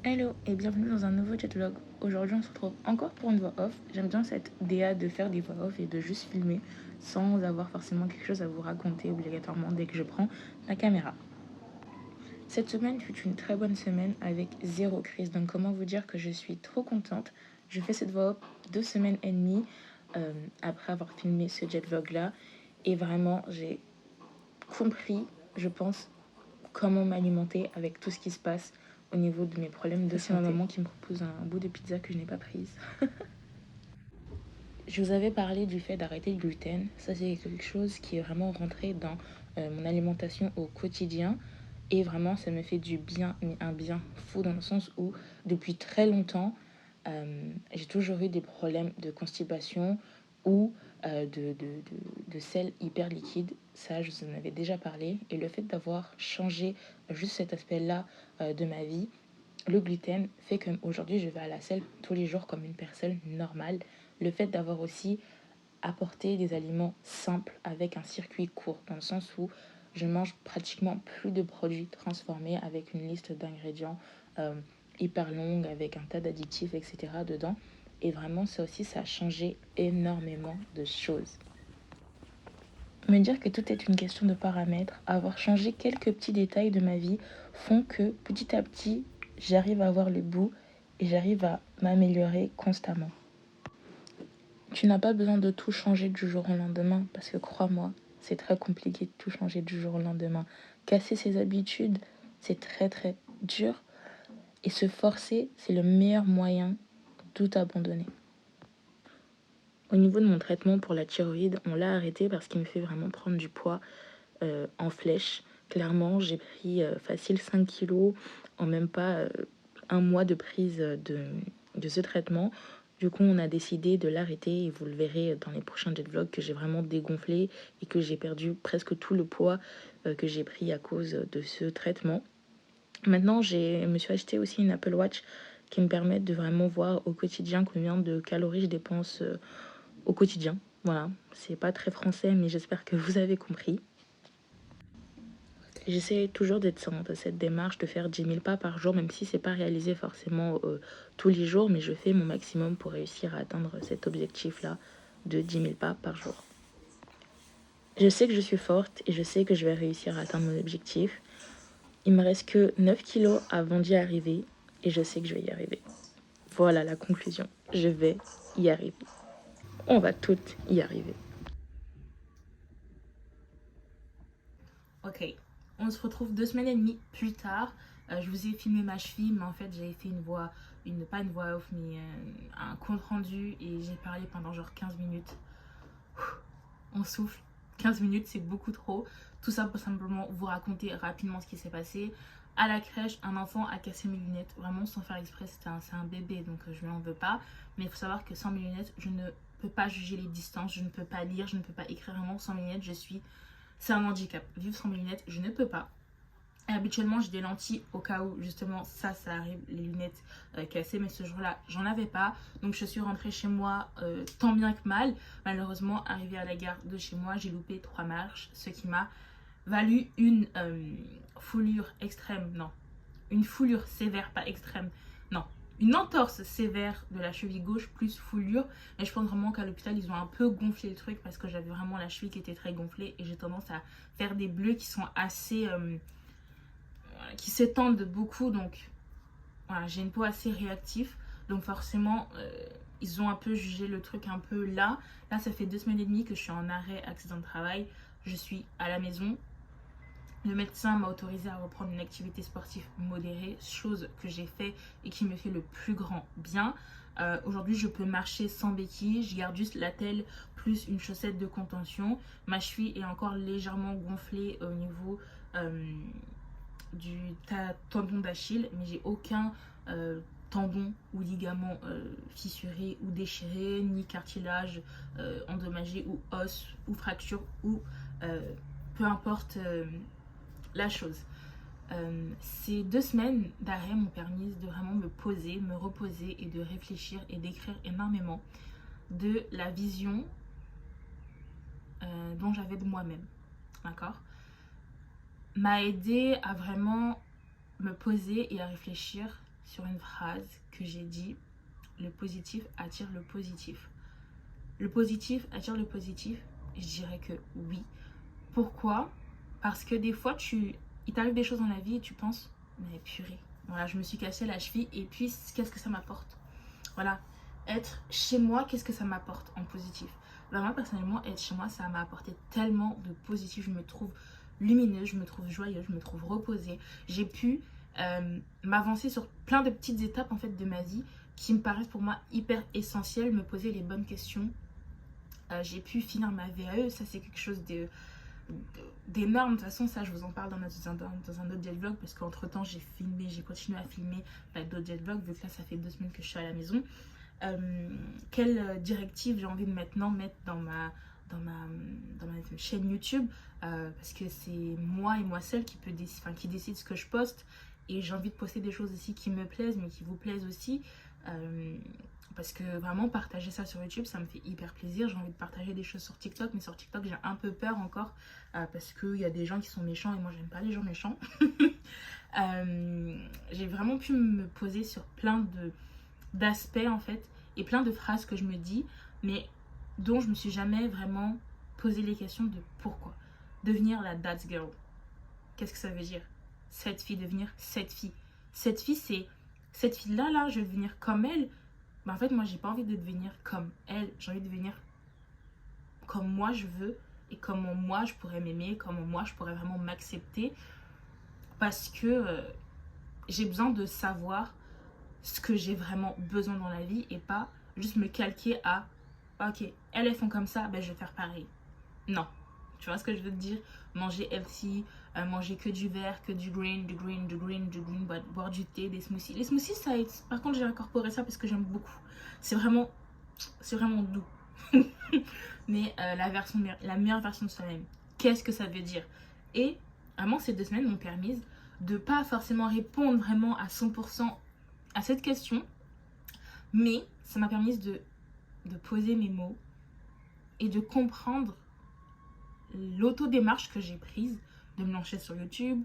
Hello et bienvenue dans un nouveau chat vlog. Aujourd'hui on se retrouve encore pour une voix off. J'aime bien cette DA de faire des voix off et de juste filmer sans avoir forcément quelque chose à vous raconter obligatoirement dès que je prends la caméra. Cette semaine fut une très bonne semaine avec zéro crise, donc comment vous dire que je suis trop contente. Je fais cette voix off 2 semaines et demie après avoir filmé ce jet vlog là et vraiment j'ai compris, je pense, comment m'alimenter avec tout ce qui se passe au niveau de mes problèmes de santé. C'est ma maman qui me propose un bout de pizza que je n'ai pas prise. Je vous avais parlé du fait d'arrêter le gluten. Ça, c'est quelque chose qui est vraiment rentré dans mon alimentation au quotidien. Et vraiment, ça me fait du bien, mais un bien fou dans le sens où, depuis très longtemps, j'ai toujours eu des problèmes de constipation ou de sel hyper liquide. Ça, je vous en avais déjà parlé. Et le fait d'avoir changé juste cet aspect-là de ma vie, le gluten fait qu'aujourd'hui, je vais à la selle tous les jours comme une personne normale. Le fait d'avoir aussi apporté des aliments simples avec un circuit court, dans le sens où je mange pratiquement plus de produits transformés avec une liste d'ingrédients hyper longue, avec un tas d'additifs, etc. dedans. Et vraiment, ça aussi, ça a changé énormément de choses. Me dire que tout est une question de paramètres, avoir changé quelques petits détails de ma vie font que petit à petit, j'arrive à voir le bout et j'arrive à m'améliorer constamment. Tu n'as pas besoin de tout changer du jour au lendemain parce que crois-moi, c'est très compliqué de tout changer du jour au lendemain. Casser ses habitudes, c'est très très dur et se forcer, c'est le meilleur moyen de tout abandonner. Au niveau de mon traitement pour la thyroïde, on l'a arrêté parce qu'il me fait vraiment prendre du poids en flèche. Clairement, j'ai pris facile 5 kilos en même pas un mois de prise de ce traitement. Du coup, on a décidé de l'arrêter et vous le verrez dans les prochains jet vlogs que j'ai vraiment dégonflé et que j'ai perdu presque tout le poids que j'ai pris à cause de ce traitement. Maintenant, je me suis acheté aussi une Apple Watch qui me permet de vraiment voir au quotidien combien de calories je dépense au quotidien. Voilà, c'est pas très français, mais j'espère que vous avez compris. J'essaie toujours d'être dans cette démarche de faire 10 000 pas par jour, même si c'est pas réalisé forcément tous les jours, mais je fais mon maximum pour réussir à atteindre cet objectif-là de 10 000 pas par jour. Je sais que je suis forte et je sais que je vais réussir à atteindre mon objectif. Il me reste que 9 kilos avant d'y arriver et je sais que je vais y arriver. Voilà la conclusion. Je vais y arriver. On va toutes y arriver. Ok, on se retrouve 2 semaines et demie plus tard. Je vous ai filmé ma cheville, mais en fait j'avais fait pas une voix off, mais un compte rendu et j'ai parlé pendant genre 15 minutes. On souffle. 15 minutes, c'est beaucoup trop. Tout ça pour simplement vous raconter rapidement ce qui s'est passé. À la crèche, un enfant a cassé mes lunettes, vraiment sans faire exprès, c'est un bébé, donc je lui en veux pas. Mais il faut savoir que sans mes lunettes, je ne peux pas juger les distances, je ne peux pas lire, je ne peux pas écrire vraiment sans mes lunettes, c'est un handicap. Vivre sans mes lunettes, je ne peux pas. Et habituellement, j'ai des lentilles au cas où justement ça arrive, les lunettes cassées, mais ce jour-là, j'en avais pas. Donc je suis rentrée chez moi tant bien que mal. Malheureusement, arrivée à la gare de chez moi, j'ai loupé 3 marches, ce qui m'a valu une foulure extrême, non, une foulure sévère, pas extrême, non, une entorse sévère de la cheville gauche plus foulure. Et je pense vraiment qu'à l'hôpital ils ont un peu gonflé le truc parce que j'avais vraiment la cheville qui était très gonflée et j'ai tendance à faire des bleus qui sont assez qui s'étendent beaucoup, donc voilà, j'ai une peau assez réactive, donc forcément ils ont un peu jugé le truc un peu là. Ça fait 2 semaines et demie que je suis en arrêt accident de travail, je suis à la maison. Le médecin m'a autorisé à reprendre une activité sportive modérée, chose que j'ai fait et qui me fait le plus grand bien. Aujourd'hui, je peux marcher sans béquille, je garde juste l'attelle plus une chaussette de contention. Ma cheville est encore légèrement gonflée au niveau du tendon d'Achille, mais j'ai aucun tendon ou ligament fissuré ou déchiré, ni cartilage endommagé ou os ou fracture ou peu importe la chose. Ces 2 semaines d'arrêt m'ont permis de vraiment me poser, me reposer et de réfléchir et d'écrire énormément de la vision dont j'avais de moi-même. D'accord? M'a aidé à vraiment me poser et à réfléchir sur une phrase que j'ai dit, le positif attire le positif. Le positif attire le positif, je dirais que oui. Pourquoi? Parce que des fois, il t'arrive des choses dans la vie et tu penses, mais purée, voilà, je me suis cassé la cheville et puis qu'est-ce que ça m'apporte? Voilà, être chez moi, qu'est-ce que ça m'apporte en positif? Ben moi, personnellement, être chez moi, ça m'a apporté tellement de positif. Je me trouve lumineuse, je me trouve joyeuse, je me trouve reposée. J'ai pu m'avancer sur plein de petites étapes en fait de ma vie qui me paraissent pour moi hyper essentielles, me poser les bonnes questions. J'ai pu finir ma VAE, ça c'est quelque chose d'énorme. De toute façon, ça je vous en parle dans un autre jet vlog parce qu'entre temps j'ai continué à filmer d'autres jet vlogs vu que là ça fait 2 semaines que je suis à la maison. Quelle directive j'ai envie de maintenant mettre dans ma chaîne YouTube, parce que c'est moi et moi seule qui décide ce que je poste, et j'ai envie de poster des choses aussi qui me plaisent mais qui vous plaisent aussi, parce que vraiment partager ça sur YouTube ça me fait hyper plaisir. J'ai envie de partager des choses sur TikTok, mais sur TikTok j'ai un peu peur encore, parce qu'il y a des gens qui sont méchants et moi j'aime pas les gens méchants. J'ai vraiment pu me poser sur plein d'aspects en fait, et plein de phrases que je me dis mais dont je me suis jamais vraiment posé les questions de pourquoi. Devenir la that girl, qu'est-ce que ça veut dire? Cette fille, devenir cette fille. Cette fille, c'est cette fille là, je veux devenir comme elle. Mais en fait moi j'ai pas envie de devenir comme elle, j'ai envie de devenir comme moi je veux, et comment moi je pourrais m'aimer, comment moi je pourrais vraiment m'accepter, parce que j'ai besoin de savoir ce que j'ai vraiment besoin dans la vie et pas juste me calquer à ok, elles font comme ça, ben je vais faire pareil. Non, tu vois ce que je veux te dire? Manger healthy, manger que du vert, que du green, boire du thé, des smoothies. Les smoothies, ça aide. Par contre, j'ai incorporé ça parce que j'aime beaucoup. C'est vraiment doux. Mais la meilleure version de soi-même, qu'est-ce que ça veut dire? Et vraiment, ces 2 semaines m'ont permis de pas forcément répondre vraiment à 100% à cette question, mais ça m'a permis de poser mes mots et de comprendre l'auto-démarche que j'ai prise de me lancer sur YouTube,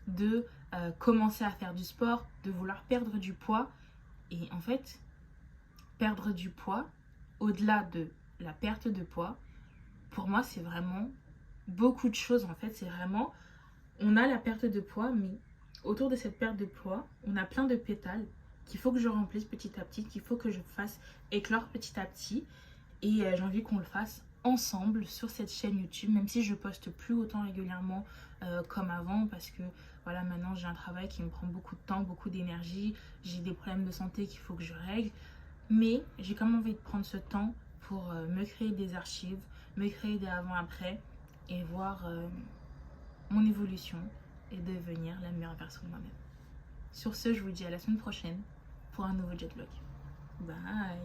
de commencer à faire du sport, de vouloir perdre du poids. Et en fait, perdre du poids, au-delà de la perte de poids, pour moi c'est vraiment beaucoup de choses en fait. C'est vraiment, on a la perte de poids, mais autour de cette perte de poids, on a plein de pétales qu'il faut que je remplisse petit à petit, qu'il faut que je fasse éclore petit à petit. Et j'ai envie qu'on le fasse ensemble sur cette chaîne YouTube, même si je poste plus autant régulièrement comme avant, parce que voilà, maintenant j'ai un travail qui me prend beaucoup de temps, beaucoup d'énergie, j'ai des problèmes de santé qu'il faut que je règle, mais j'ai quand même envie de prendre ce temps pour me créer des archives, me créer des avant-après et voir mon évolution et devenir la meilleure version de moi-même. Sur ce, je vous dis à la semaine prochaine pour un nouveau jet vlog. Bye.